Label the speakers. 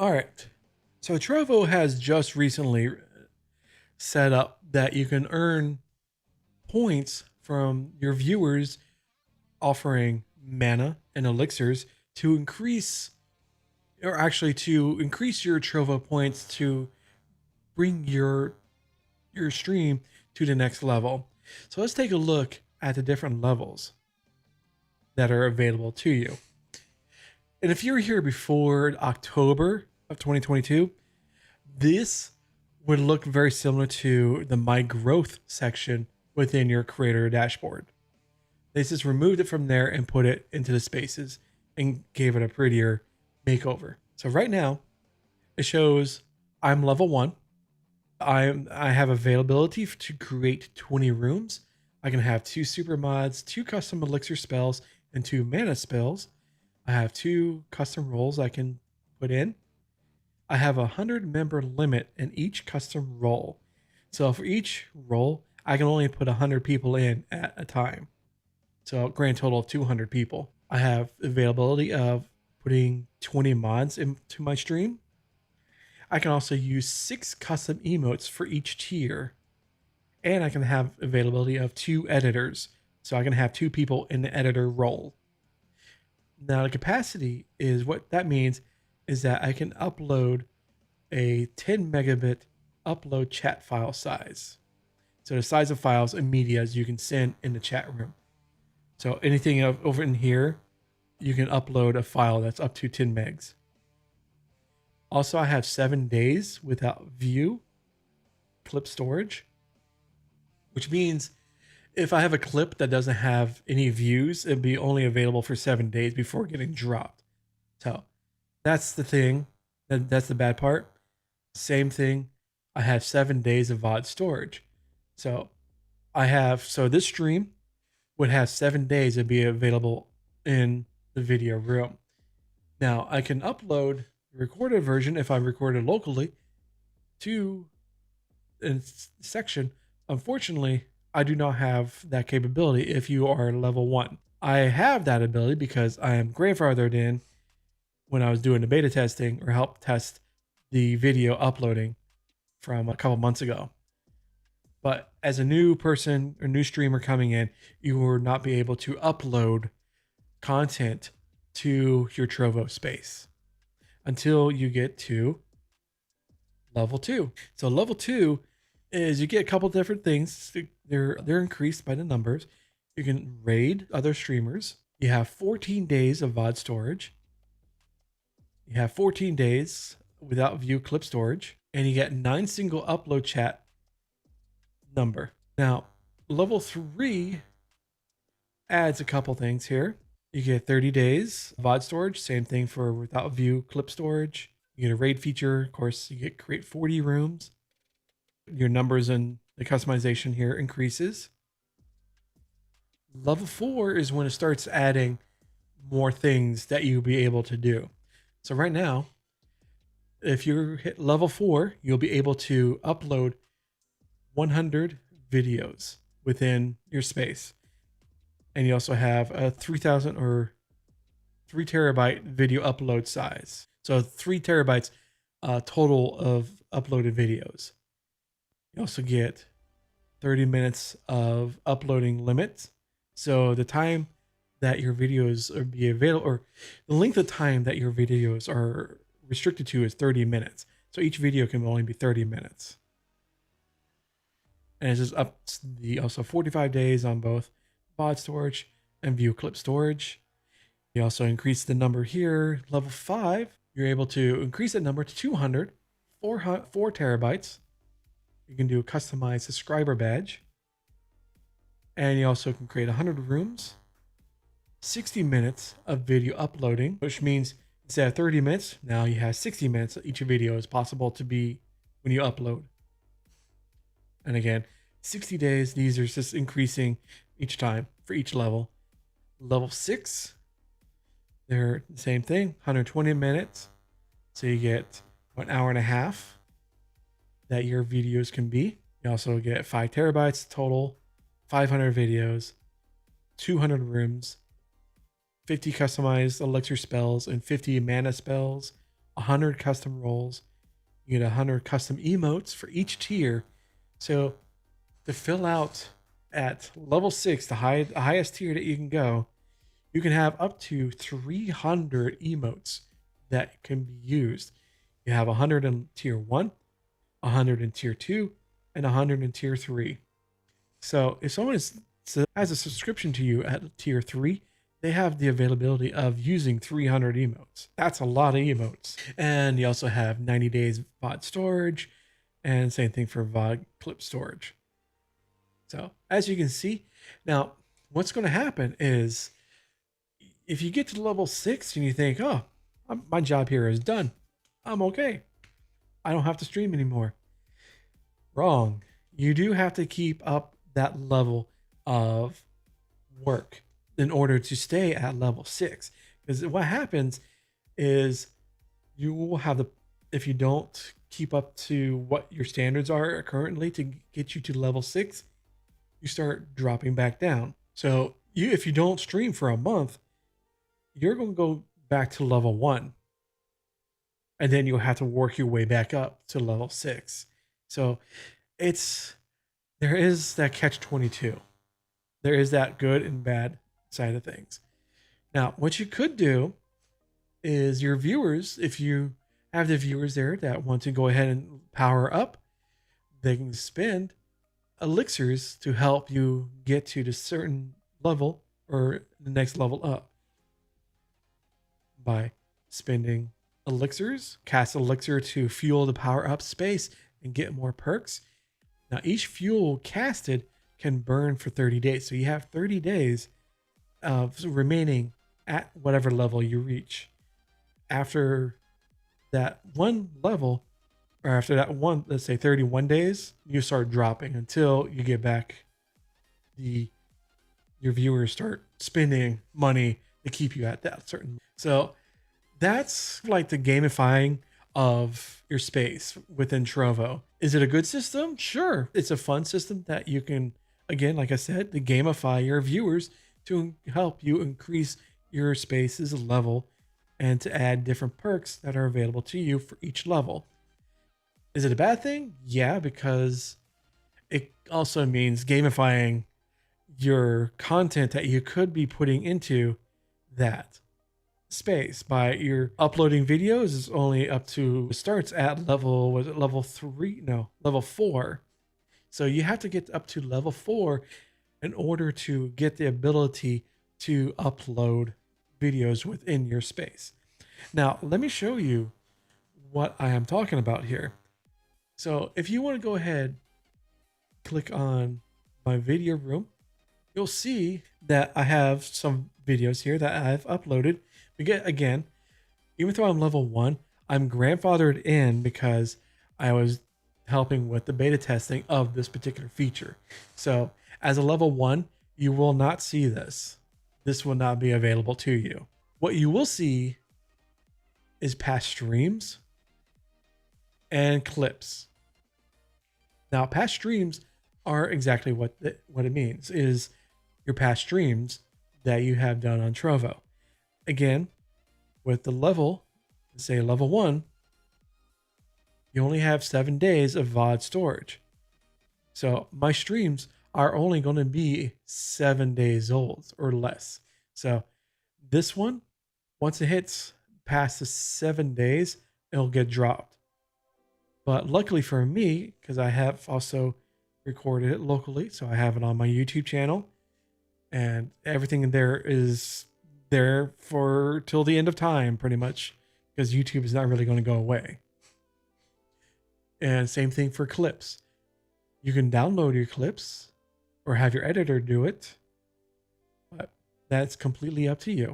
Speaker 1: All right. So Trovo has just recently set up that you can earn points from your viewers offering mana and elixirs to increase, or actually to increase your Trovo points to bring your stream to the next level. So let's take a look at the different levels that are available to you. And if you were here before October of 2022, this would look very similar to the My Growth section within your creator dashboard. They just removed it from there and put it into the spaces and gave it a prettier makeover. So right now, it shows I'm level 1. I have availability to create 20 rooms. I can have 2 super mods, 2 custom elixir spells, and 2 mana spells. I have 2 custom roles I can put in. I have a 100-member limit in each custom role. So for each role, I can only put 100 people in at a time. So a grand total of 200 people. I have availability of putting 20 mods into my stream. I can also use 6 custom emotes for each tier. And I can have availability of 2 editors. So I can have 2 people in the editor role. Now the capacity is what that means is that I can upload a 10 megabit upload chat file size. So the size of files and medias you can send in the chat room. So anything over in here, you can upload a file that's up to 10 megs. Also, I have 7 days without view clip storage, which means if I have a clip that doesn't have any views, it'd be only available for 7 days before getting dropped. So that's the thing. That's the bad part. Same thing. I have 7 days of VOD storage. So this stream would have 7 days to be available in the video room. Now I can upload the recorded version if I recorded locally to a section. Unfortunately, I do not have that capability if you are level 1. I have that ability because I am grandfathered in when I was doing the beta testing or help test the video uploading from a couple months ago. But as a new person or new streamer coming in, you will not be able to upload content to your Trovo Space until you get to level 2. So level 2 is you get a couple different things. They're increased by the numbers. You can raid other streamers. You have 14 days of VOD storage. You have 14 days without view clip storage, and you get 9 single upload chat number. Now, level 3 adds a couple things here. You get 30 days VOD storage, same thing for without view clip storage. You get a raid feature, of course, you get create 40 rooms. Your numbers and the customization here increases. Level 4 is when it starts adding more things that you'll be able to do. So right now, if you hit level 4, you'll be able to upload 100 videos within your space. And you also have a 3,000 or 3 terabyte video upload size. So 3 terabytes total of uploaded videos. You also get 30 minutes of uploading limits. So the time that your videos are be available, or the length of time that your videos are restricted to is 30 minutes. So each video can only be 30 minutes. And it's just up to the also 45 days on both VOD storage and view clip storage. You also increase the number here. Level 5, you're able to increase that number to 200, 4 terabytes. You can do a customized subscriber badge. And you also can create 100 rooms, 60 minutes of video uploading, which means instead of 30 minutes, now you have 60 minutes. Each video is possible to be when you upload. And again, 60 days, these are just increasing each time for each level. Level 6, they're the same thing, 120 minutes. So you get 1 hour and a half that your videos can be. You also get 5 terabytes total, 500 videos, 200 rooms, 50 customized elixir spells, and 50 mana spells, 100 custom roles. You get 100 custom emotes for each tier. So to fill out at level 6, the highest tier that you can go, you can have up to 300 emotes that can be used. You have 100 in tier 1, 100 in tier 2, and 100 in tier 3. So if someone has a subscription to you at tier 3, they have the availability of using 300 emotes. That's a lot of emotes. And you also have 90 days VOD storage, and same thing for VOD clip storage. So as you can see, now what's going to happen is if you get to level 6 and you think, oh, my job here is done, I'm okay, I don't have to stream anymore. Wrong. You do have to keep up that level of work in order to stay at level 6. Because what happens is you will have if you don't keep up to what your standards are currently to get you to level 6, you start dropping back down. So if you don't stream for a month, you're going to go back to level 1. And then you'll have to work your way back up to level 6. So there is that catch-22. There is that good and bad side of things. Now, what you could do is your viewers, if you have the viewers there that want to go ahead and power up, they can spend elixirs to help you get to the certain level or the next level up by spending elixirs, cast elixir to fuel the power up space and get more perks. Now, each fuel casted can burn for 30 days. So you have 30 days of remaining at whatever level you reach. After that one level, or after that one, let's say 31 days, you start dropping until you get back your viewers start spending money to keep you at that certain. So that's like the gamifying of your space within Trovo. Is it a good system? Sure. It's a fun system that you can, again, like I said, to gamify your viewers to help you increase your space's level and to add different perks that are available to you for each level. Is it a bad thing? Yeah, because it also means gamifying your content that you could be putting into that space by your uploading videos is only up to starts at level 3? No, level 4. So you have to get up to level 4 in order to get the ability to upload videos within your space. Now, let me show you what I am talking about here. So if you want to go ahead, click on my video room, you'll see that I have some videos here that I've uploaded. Again, even though I'm level 1, I'm grandfathered in because I was helping with the beta testing of this particular feature. So as a level 1, you will not see this. This will not be available to you. What you will see is past streams and clips. Now, past streams are exactly what it means, is your past streams that you have done on Trovo. Again, with the level, say level 1, you only have 7 days of VOD storage. So my streams are only going to be 7 days old or less. So this one, once it hits past the 7 days, it'll get dropped. But luckily for me, because I have also recorded it locally, so I have it on my YouTube channel, and everything in there is there for till the end of time, pretty much, because YouTube is not really going to go away. And same thing for clips. You can download your clips or have your editor do it, but that's completely up to you.